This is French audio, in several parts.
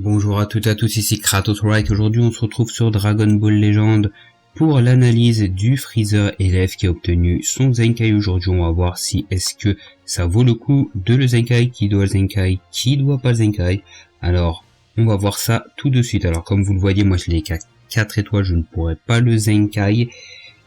Bonjour à toutes et à tous, ici Kratos Right. Aujourd'hui on se retrouve sur Dragon Ball Legend pour l'analyse du Freezer élève qui a obtenu son Zenkai. Aujourd'hui on va voir si est-ce que ça vaut le coup de le Zenkai, qui doit le Zenkai, qui doit pas le Zenkai. Alors on va voir ça tout de suite. Alors comme vous le voyez, moi je l'ai qu'à 4 étoiles, je ne pourrais pas le Zenkai.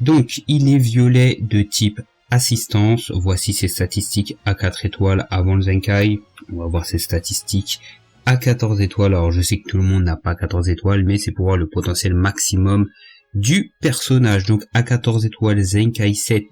Donc il est violet de type assistance. Voici ses statistiques à 4 étoiles avant le Zenkai. On va voir ses statistiques à 14 étoiles. Alors je sais que tout le monde n'a pas 14 étoiles, mais c'est pour voir le potentiel maximum du personnage. Donc à 14 étoiles, Zenkai 7,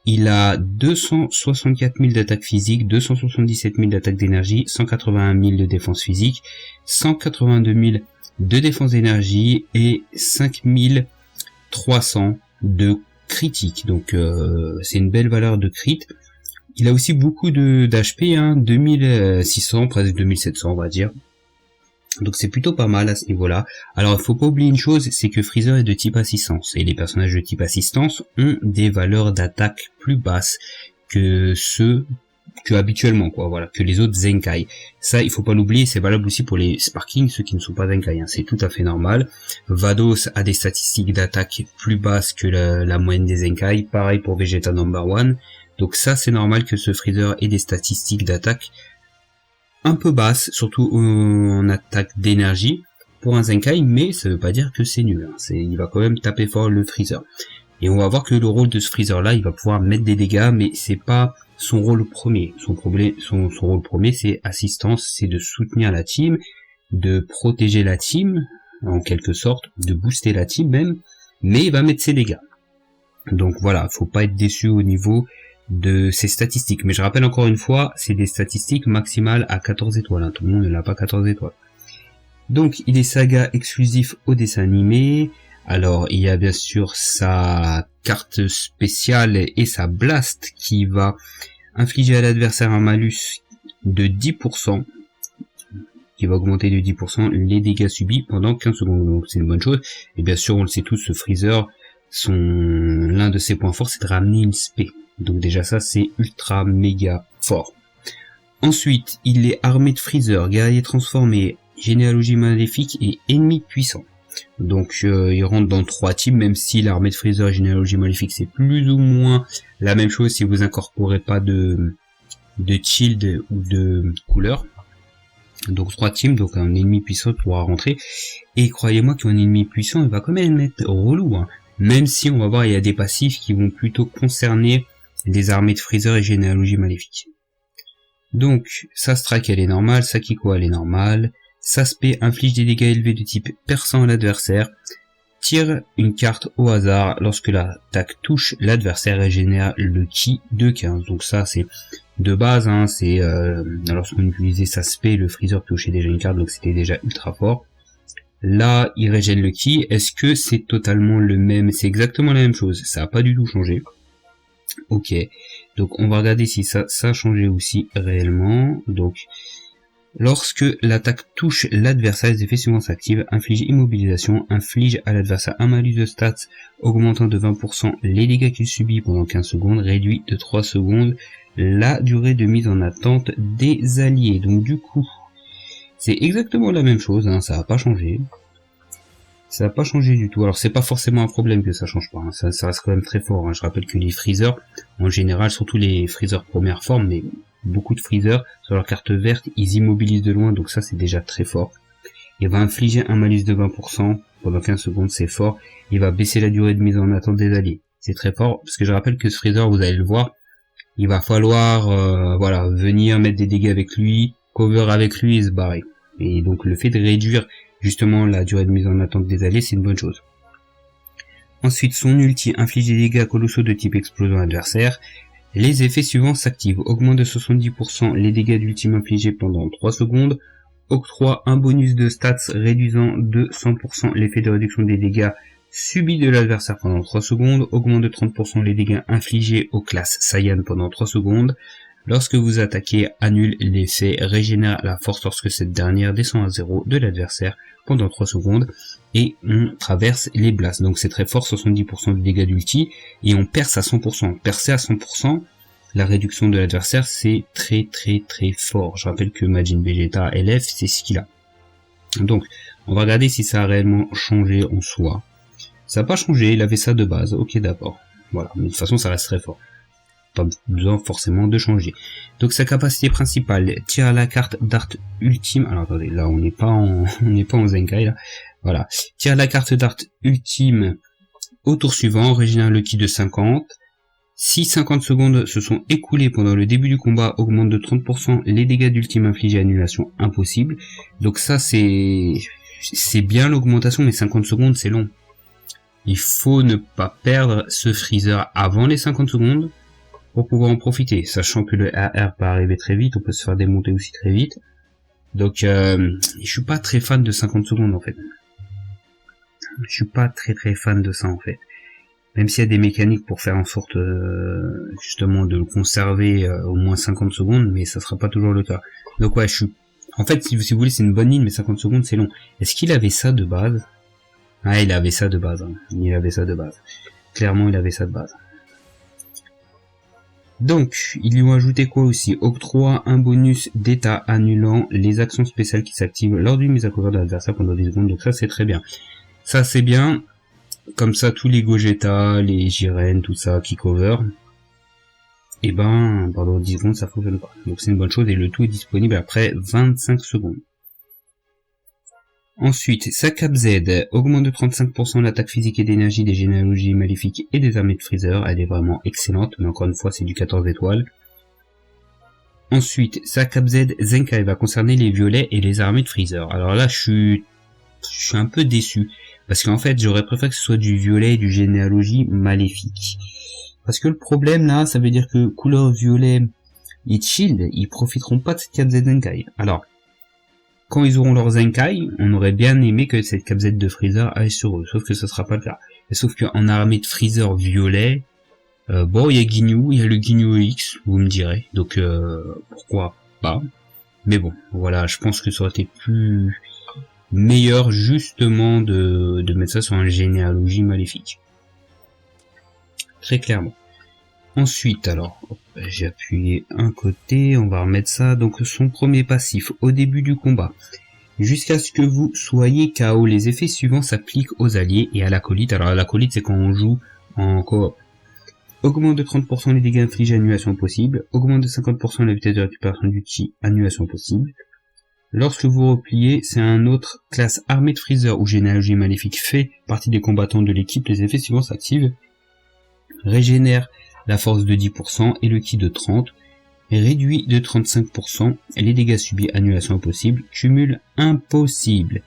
il a 264 000 d'attaque physique, 277 000 d'attaque d'énergie, 181 000 de défense physique, 182 000 de défense d'énergie et 5 300 de critique. Donc c'est une belle valeur de crit. Il a aussi beaucoup d'HP, 2600, presque 2700 on va dire. Donc c'est plutôt pas mal à ce niveau-là. Alors il faut pas oublier une chose, c'est que Freezer est de type assistance. Et les personnages de type assistance ont des valeurs d'attaque plus basses que ceux que habituellement, quoi, voilà, que les autres Zenkai. Ça, il faut pas l'oublier, c'est valable aussi pour les Sparking, ceux qui ne sont pas Zenkai, c'est tout à fait normal. Vados a des statistiques d'attaque plus basses que la moyenne des Zenkai, pareil pour Vegeta Number 1. Donc ça, c'est normal que ce Freezer ait des statistiques d'attaque un peu basses, surtout en attaque d'énergie pour un Zenkai, mais ça veut pas dire que c'est nul. Il va quand même taper fort le Freezer. Et on va voir que le rôle de ce Freezer là, il va pouvoir mettre des dégâts, mais c'est pas son rôle premier. Son rôle premier, c'est assistance, c'est de soutenir la team, de protéger la team, en quelque sorte, de booster la team même, mais il va mettre ses dégâts. Donc voilà, faut pas être déçu au niveau de ses statistiques. Mais je rappelle encore une fois, c'est des statistiques maximales à 14 étoiles. Tout le monde ne l'a pas 14 étoiles. Donc il est saga exclusif au dessin animé. Alors il y a bien sûr sa carte spéciale et sa blast qui va infliger à l'adversaire un malus de 10%, qui va augmenter de 10% les dégâts subis pendant 15 secondes. Donc c'est une bonne chose. Et bien sûr on le sait tous, ce Freezer, l'un de ses points forts, c'est de ramener une spé. Donc déjà ça c'est ultra méga fort. Ensuite il est armé de Freezer, guerrier transformé, généalogie maléfique et ennemi puissant. Donc il rentre dans 3 teams, même si l'armée de Freezer et généalogie maléfique c'est plus ou moins la même chose si vous incorporez pas de shield ou de couleur. Donc 3 teams, donc un ennemi puissant pourra rentrer. Et croyez-moi qu'un ennemi puissant il va quand même être relou, même si on va voir il y a des passifs qui vont plutôt concerner les armées de Freezer et généalogie maléfique. Donc sa strike elle est normale, sa Kiko elle est normale, sa spé inflige des dégâts élevés de type perçant à l'adversaire, tire une carte au hasard, lorsque l'attaque touche l'adversaire et génère le ki de 15. Donc ça c'est de base, c'est lorsqu'on utilisait sa spé, le Freezer touchait déjà une carte, donc c'était déjà ultra fort. Là il régène le ki. Est-ce que c'est totalement le même? C'est exactement la même chose, ça n'a pas du tout changé. Ok, donc on va regarder si ça a changé aussi réellement. Donc lorsque l'attaque touche l'adversaire, les effets suivants s'activent: inflige immobilisation, inflige à l'adversaire un malus de stats augmentant de 20% les dégâts qu'il subit pendant 15 secondes, réduit de 3 secondes la durée de mise en attente des alliés. Donc du coup c'est exactement la même chose, ça n'a pas changé. Ça n'a pas changé du tout. Alors c'est pas forcément un problème que ça change pas, ça reste quand même très fort. Je rappelle que les Freezer, en général, surtout les Freezer première forme, mais beaucoup de Freezer, sur leur carte verte, ils immobilisent de loin, donc ça c'est déjà très fort. Il va infliger un malus de 20% pendant 15 secondes, c'est fort. Il va baisser la durée de mise en attente des alliés, c'est très fort, parce que je rappelle que ce Freezer, vous allez le voir, il va falloir venir mettre des dégâts avec lui, cover avec lui et se barrer. Et donc le fait de réduire justement la durée de mise en attente des alliés, c'est une bonne chose. Ensuite, son ulti inflige des dégâts colossaux de type explosion adversaire. Les effets suivants s'activent: augmente de 70% les dégâts d'ultime infligés pendant 3 secondes, octroie un bonus de stats réduisant de 100% l'effet de réduction des dégâts subis de l'adversaire pendant 3 secondes, augmente de 30% les dégâts infligés aux classes Saiyan pendant 3 secondes. Lorsque vous attaquez, annule l'effet, régénère la force lorsque cette dernière descend à 0 de l'adversaire pendant 3 secondes, et on traverse les blasts. Donc c'est très fort, 70% de dégâts d'ulti, et on perce à 100%. Percer à 100%, la réduction de l'adversaire, c'est très très très fort. Je rappelle que Majin Vegeta LF, c'est ce qu'il a. Donc, on va regarder si ça a réellement changé en soi. Ça n'a pas changé, il avait ça de base, ok d'accord. Voilà, mais de toute façon ça reste très fort. Pas besoin forcément de changer. Donc sa capacité principale, tir à la carte d'art ultime. Alors attendez, là on n'est pas en Zenkai là. Voilà. Tir à la carte d'art ultime au tour suivant, régénère le ki de 50. Si 50 secondes se sont écoulées pendant le début du combat, augmente de 30% les dégâts d'ultime infligés, annulation impossible. Donc ça c'est bien l'augmentation, mais 50 secondes c'est long. Il faut ne pas perdre ce freezer avant les 50 secondes pour pouvoir en profiter, sachant que le AR peut arriver très vite, on peut se faire démonter aussi très vite. Donc je suis pas très fan de 50 secondes en fait. Je suis pas très fan de ça en fait. Même s'il y a des mécaniques pour faire en sorte justement de le conserver au moins 50 secondes, mais ça sera pas toujours le cas. Donc ouais, en fait, si vous voulez, c'est une bonne ligne, mais 50 secondes c'est long. Est-ce qu'il avait ça de base? Ah, il avait ça de base. Hein. Il avait ça de base. Clairement, il avait ça de base. Donc, ils lui ont ajouté quoi aussi? Octroie un bonus d'état annulant les actions spéciales qui s'activent lors d'une mise à couvert de l'adversaire pendant 10 secondes. Donc ça, c'est très bien. Ça, c'est bien. Comme ça, tous les Gogeta, les Jiren, tout ça qui cover, et ben, pendant 10 secondes, ça fonctionne pas. Donc c'est une bonne chose et le tout est disponible après 25 secondes. Ensuite, sa cap Z augmente de 35% l'attaque physique et d'énergie des généalogies maléfiques et des armées de Freezer. Elle est vraiment excellente, mais encore une fois, c'est du 14 étoiles. Ensuite, sa cap Z Zenkai va concerner les violets et les armées de Freezer. Alors là, je suis un peu déçu. Parce qu'en fait, j'aurais préféré que ce soit du violet et du généalogie maléfique. Parce que le problème là, ça veut dire que couleur violet et Shield, ils profiteront pas de cette cap Z Zenkai. Alors, quand ils auront leur Zenkai, on aurait bien aimé que cette cap Z de Freezer aille sur eux, sauf que ce sera pas le cas. Et sauf qu'en armée de Freezer violet, bon, il y a Ginyu, il y a le Ginyu X, vous me direz, donc pourquoi pas. Mais bon, voilà, je pense que ça aurait été plus meilleur justement de mettre ça sur un généalogie maléfique. Très clairement. Ensuite, alors, j'ai appuyé un côté, on va remettre ça. Donc son premier passif au début du combat. Jusqu'à ce que vous soyez KO, les effets suivants s'appliquent aux alliés et à l'acolyte. Alors l'acolyte, c'est quand on joue en coop. Augmente de 30% les dégâts infligés, annulation possible. Augmente de 50% la vitesse de récupération du ki, annulation possible. Lorsque vous repliez, c'est un autre classe armée de Freezer ou généalogie maléfique fait partie des combattants de l'équipe, les effets suivants s'activent. Régénère la force de 10% et le ki de 30%, réduit de 35% les dégâts subis, annulation impossible, cumul impossible.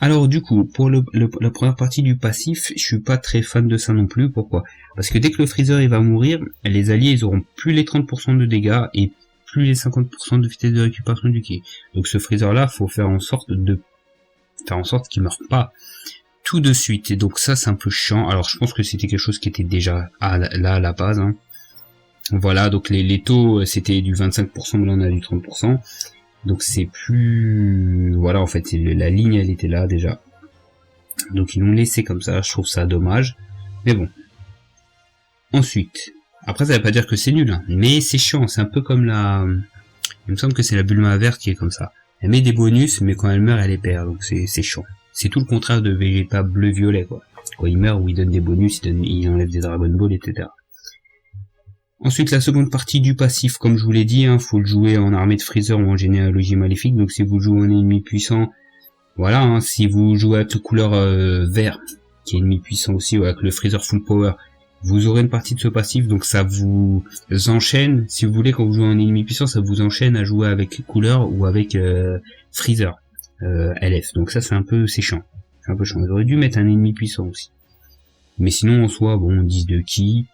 Alors du coup, pour la première partie du passif, je suis pas très fan de ça non plus. Pourquoi? Parce que dès que le Freezer il va mourir, les alliés ils auront plus les 30% de dégâts et plus les 50% de vitesse de récupération du ki. Donc ce Freezer là, faut faire en sorte qu'il meure pas tout de suite, et donc ça c'est un peu chiant. Alors je pense que c'était quelque chose qui était déjà là à la base, hein. Voilà, donc les taux c'était du 25%, mais là on a du 30%, donc c'est plus, voilà, en fait la ligne elle était là déjà, donc ils l'ont laissé comme ça. Je trouve ça dommage, mais bon. Ensuite, après ça veut pas dire que c'est nul, hein, mais c'est chiant. C'est un peu comme il me semble que c'est la Bulma verte qui est comme ça, elle met des bonus mais quand elle meurt elle les perd, donc c'est chiant. C'est tout le contraire de Vegeta bleu-violet, quoi. Quand il meurt, où il donne des bonus, il enlève des Dragon Ball, etc. Ensuite, la seconde partie du passif, comme je vous l'ai dit, hein, faut le jouer en armée de Freezer ou en généalogie maléfique. Donc si vous jouez en ennemi puissant, voilà, hein, si vous jouez avec le couleur vert, qui est ennemi puissant aussi, ou avec le Freezer full power, vous aurez une partie de ce passif, donc ça vous enchaîne, si vous voulez, quand vous jouez en ennemi puissant, ça vous enchaîne à jouer avec couleur ou avec Freezer. LF, donc ça c'est chiant. C'est un peu chiant. Ils auraient dû mettre un ennemi puissant aussi. Mais sinon en soi, bon, 10 de ki,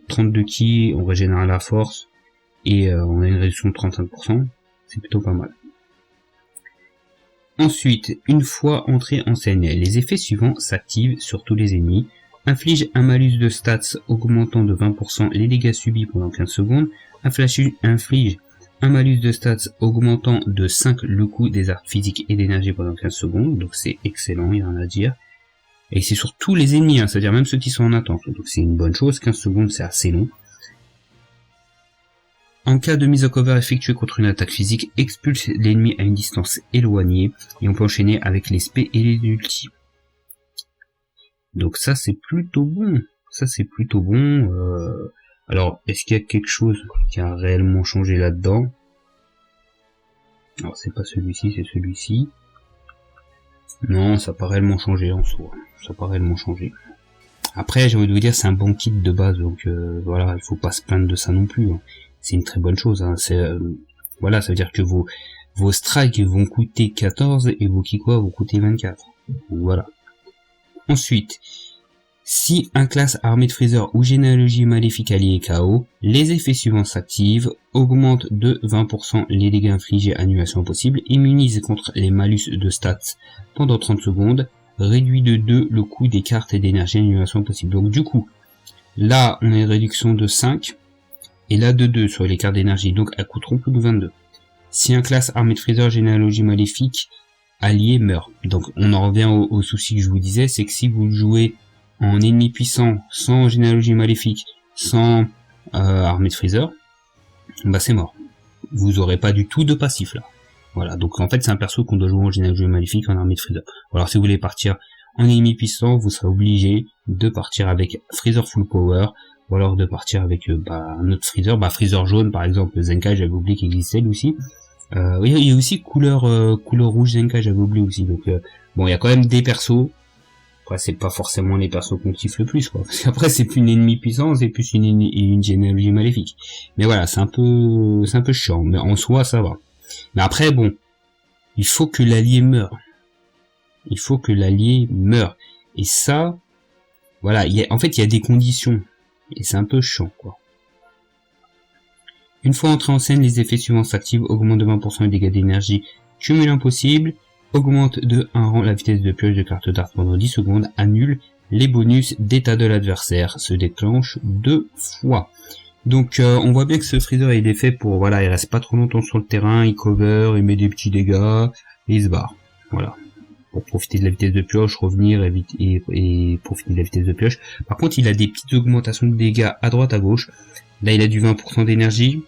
32 ki, on régénère la force, et on a une réduction de 35%, c'est plutôt pas mal. Ensuite, une fois entré en scène, les effets suivants s'activent sur tous les ennemis. Inflige un malus de stats augmentant de 20% les dégâts subis pendant 15 secondes. Inflige un malus de stats augmentant de 5 le coût des arts physiques et d'énergie pendant 15 secondes, donc c'est excellent, il y a rien à dire. Et c'est sur tous les ennemis, hein, c'est-à-dire même ceux qui sont en attente, donc c'est une bonne chose. 15 secondes c'est assez long. En cas de mise en cover effectuée contre une attaque physique, expulse l'ennemi à une distance éloignée, et on peut enchaîner avec les spé et les ultis. Donc ça c'est plutôt bon, alors est-ce qu'il y a quelque chose qui a réellement changé là-dedans? Alors c'est pas celui-ci, c'est celui-ci. Non, ça n'a pas réellement changé en soi, Après j'ai envie de vous dire c'est un bon kit de base, donc voilà, il faut pas se plaindre de ça non plus, hein. C'est une très bonne chose, hein. Voilà, ça veut dire que vos strikes vont coûter 14 et vos kikois vont coûter 24. Donc, voilà. Ensuite, si un classe armée de Freezer ou généalogie maléfique alliée est KO, les effets suivants s'activent, augmente de 20% les dégâts infligés, annulation possible, immunise contre les malus de stats pendant 30 secondes, réduit de 2 le coût des cartes et d'énergie, annulation possible. Donc du coup, là on a une réduction de 5, et là de 2 sur les cartes d'énergie, donc elles coûteront plus de 22. Si un classe armée de Freezer généalogie maléfique allié meurt. Donc on en revient au souci que je vous disais, c'est que si vous jouez en ennemi puissant, sans généalogie maléfique, sans armée de Freezer, bah c'est mort. Vous aurez pas du tout de passif là. Voilà, donc en fait c'est un perso qu'on doit jouer en généalogie maléfique, en armée de Freezer. Alors si vous voulez partir en ennemi puissant, vous serez obligé de partir avec Freezer full power, ou alors de partir avec un autre Freezer, Freezer jaune par exemple, Zenkai, j'avais oublié qu'il existait lui aussi. Oui, il y a aussi couleur rouge Zenkai, j'avais oublié aussi. Donc bon, il y a quand même des persos. Après, c'est pas forcément les persos qu'on kiffe le plus, quoi. Parce qu'après, c'est plus une ennemie puissance, c'est plus une généalogie maléfique. Mais voilà, c'est un peu chiant. Mais en soi, ça va. Mais après, bon, il faut que l'allié meure. Et ça, voilà, en fait, il y a des conditions. Et c'est un peu chiant, quoi. Une fois entré en scène, les effets suivants s'activent, augmente de 20% les dégâts d'énergie, cumul impossible, augmente de 1 rang la vitesse de pioche de carte d'art pendant 10 secondes, annule les bonus d'état de l'adversaire, se déclenche 2 fois. Donc on voit bien que ce Freezer il est fait pour, voilà, il reste pas trop longtemps sur le terrain, il cover, il met des petits dégâts, et il se barre. Voilà. Pour profiter de la vitesse de pioche, revenir et profiter de la vitesse de pioche. Par contre il a des petites augmentations de dégâts à droite à gauche. Là il a du 20% d'énergie,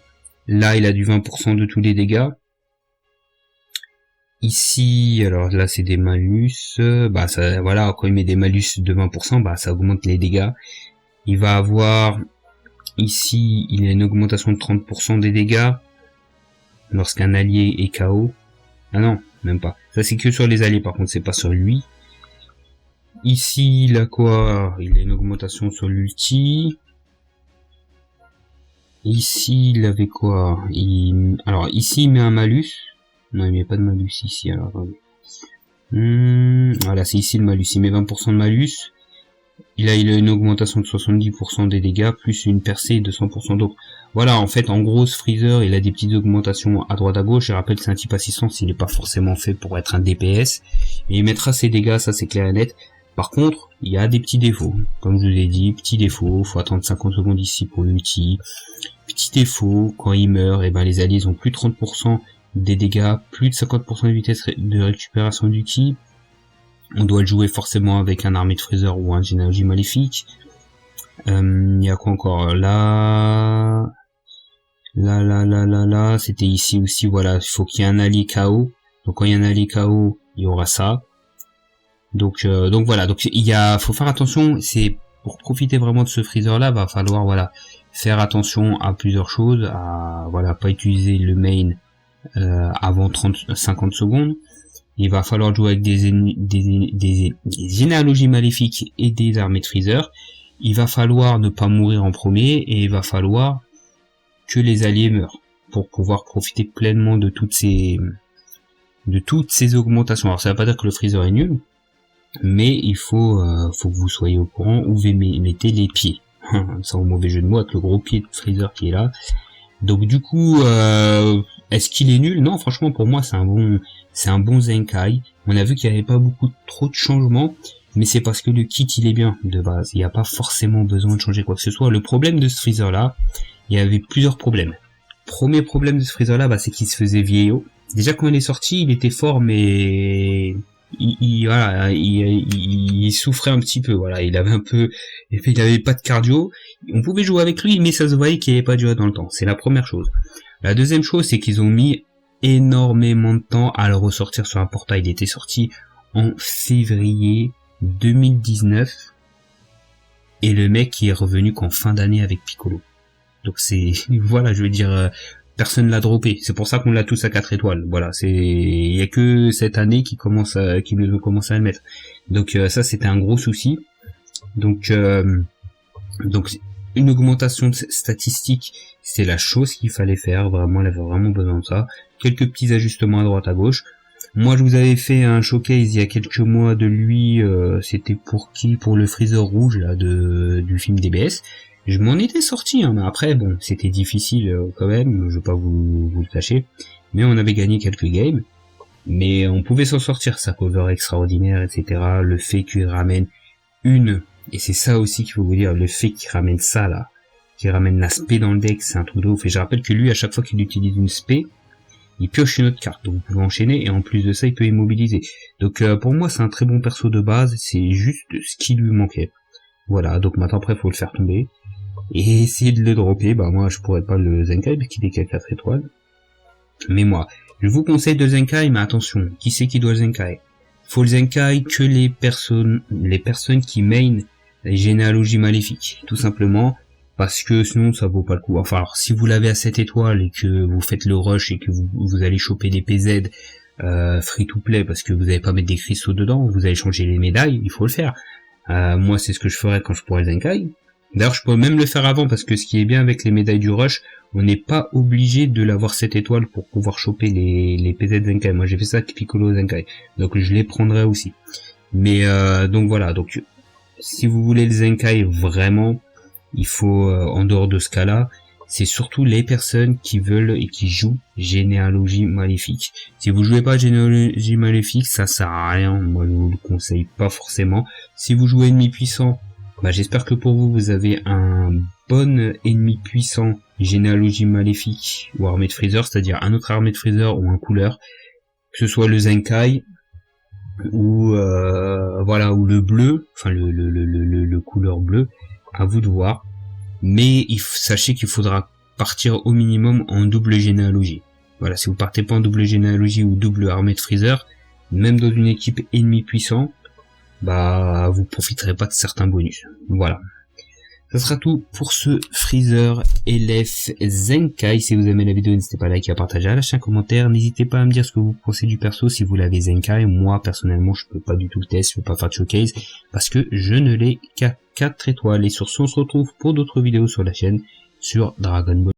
là il a du 20% de tous les dégâts. Ici, alors là c'est des malus, ça, voilà, quand il met des malus de 20%, ça augmente les dégâts. Il va avoir, ici, il a une augmentation de 30% des dégâts, lorsqu'un allié est KO. Ah non, même pas. Ça c'est que sur les alliés, par contre c'est pas sur lui. Ici, il a quoi? Il a une augmentation sur l'ulti. Ici, il avait quoi? Alors ici il met un malus. Non, il met pas de malus ici, alors attendez. Voilà, c'est ici le malus. Il met 20% de malus. Il a une augmentation de 70% des dégâts, plus une percée de 100%. Donc voilà, en fait, en gros, ce Freezer, il a des petites augmentations à droite à gauche. Je rappelle que c'est un type assistance, il n'est pas forcément fait pour être un DPS. Et il mettra ses dégâts, ça c'est clair et net. Par contre, il y a des petits défauts. Comme je vous ai dit, petits défauts, faut attendre 50 secondes ici pour l'ulti. Petit défaut, quand il meurt, et les alliés ont plus de 30% des dégâts, plus de 50% de vitesse de récupération du ki. On doit le jouer forcément avec un armée de Freezer ou un généalogie maléfique. Il y a quoi encore? Là, c'était ici aussi, voilà, il faut qu'il y ait un allié KO. Donc quand il y a un allié KO, il y aura ça. Donc voilà, donc faut faire attention, c'est pour profiter vraiment de ce Freezer là, va falloir, voilà, faire attention à plusieurs choses, à, voilà, pas utiliser le main avant 50 secondes. Il va falloir jouer avec des généalogies maléfiques et des armées de Freezer. Il va falloir ne pas mourir en premier, et il va falloir que les alliés meurent pour pouvoir profiter pleinement de toutes ces augmentations. Alors ça veut pas dire que le Freezer est nul, mais il faut que vous soyez au courant où vous mettez les pieds. Sans mauvais jeu de mots, avec le gros pied de Freezer qui est là. Donc du coup, est-ce qu'il est nul? Non, franchement, pour moi, c'est un bon Zenkai. On a vu qu'il n'y avait pas trop de changements, mais c'est parce que le kit, il est bien, de base. Il n'y a pas forcément besoin de changer quoi que ce soit. Le problème de ce Freezer-là, il y avait plusieurs problèmes. Premier problème de ce Freezer-là, c'est qu'il se faisait vieillot. Déjà, quand il est sorti, il était fort, mais voilà, il souffrait un petit peu, voilà, il avait pas de cardio. On pouvait jouer avec lui, mais ça se voyait qu'il avait pas duré dans le temps. C'est la première chose. La deuxième chose, c'est qu'ils ont mis énormément de temps à le ressortir sur un portail. Il était sorti en février 2019 et le mec est revenu qu'en fin d'année avec Piccolo. Donc c'est voilà, je veux dire, personne l'a droppé. C'est pour ça qu'on l'a tous à 4 étoiles. Voilà, il y a que cette année qui nous ont commencé à le mettre. Donc ça c'était un gros souci. Donc une augmentation statistique, c'est la chose qu'il fallait faire. Vraiment, elle avait vraiment besoin de ça. Quelques petits ajustements à droite à gauche. Moi, je vous avais fait un showcase il y a quelques mois de lui. C'était pour qui? Pour le Freezer rouge là du film DBS. Je m'en étais sorti, hein, mais après, bon, c'était difficile quand même, je vais pas vous le cacher. Mais on avait gagné quelques games, mais on pouvait s'en sortir, sa cover extraordinaire, etc. Le fait qu'il ramène et c'est ça aussi qu'il faut vous dire, le fait qu'il ramène ça là, qu'il ramène la spé dans le deck, c'est un truc de ouf. Et je rappelle que lui, à chaque fois qu'il utilise une spé, il pioche une autre carte, donc vous pouvez enchaîner, et en plus de ça, il peut immobiliser. Donc pour moi, c'est un très bon perso de base, c'est juste ce qui lui manquait. Voilà, donc maintenant après, faut le faire tomber. Et essayer de le dropper, bah moi je pourrais pas le Zenkai parce qu'il est qu'à 4 étoiles. Mais moi, je vous conseille de Zenkai, mais attention, qui c'est qui doit le Zenkai? Faut le Zenkai que les personnes qui main les généalogies maléfiques, tout simplement, parce que sinon ça vaut pas le coup. Enfin alors si vous l'avez à 7 étoiles et que vous faites le rush et que vous allez choper des PZ free to play parce que vous n'allez pas mettre des cristaux dedans, vous allez changer les médailles, il faut le faire. Moi c'est ce que je ferais quand je pourrais le Zenkai. D'ailleurs, je peux même le faire avant, parce que ce qui est bien avec les médailles du rush, on n'est pas obligé de l'avoir 7 étoiles pour pouvoir choper les PZ Zenkai. Moi, j'ai fait ça avec Piccolo Zenkai. Donc, je les prendrai aussi. Mais, donc voilà. Donc, si vous voulez le Zenkai vraiment, il faut, en dehors de ce cas-là, c'est surtout les personnes qui veulent et qui jouent Généalogie Maléfique. Si vous jouez pas Généalogie Maléfique, ça sert à rien. Moi, je vous le conseille pas forcément. Si vous jouez ennemi puissant, bah, j'espère que pour vous, vous avez un bon ennemi puissant Généalogie Maléfique ou Armée de Freezer, c'est-à-dire un autre Armée de Freezer ou un couleur, que ce soit le Zenkai ou voilà, ou le bleu, enfin le couleur bleu, à vous de voir. Mais sachez qu'il faudra partir au minimum en double généalogie. Voilà, si vous partez pas en double généalogie ou double Armée de Freezer, même dans une équipe ennemi puissant, bah vous profiterez pas de certains bonus. Voilà. Ça sera tout pour ce Freezer LF Zenkai. Si vous aimez la vidéo, n'hésitez pas à liker, à partager, à lâcher un commentaire. N'hésitez pas à me dire ce que vous pensez du perso si vous l'avez Zenkai. Moi, personnellement, je peux pas du tout le test, je peux pas faire de showcase parce que je ne l'ai qu'à 4 étoiles. Et sur ce, on se retrouve pour d'autres vidéos sur la chaîne sur Dragon Ball.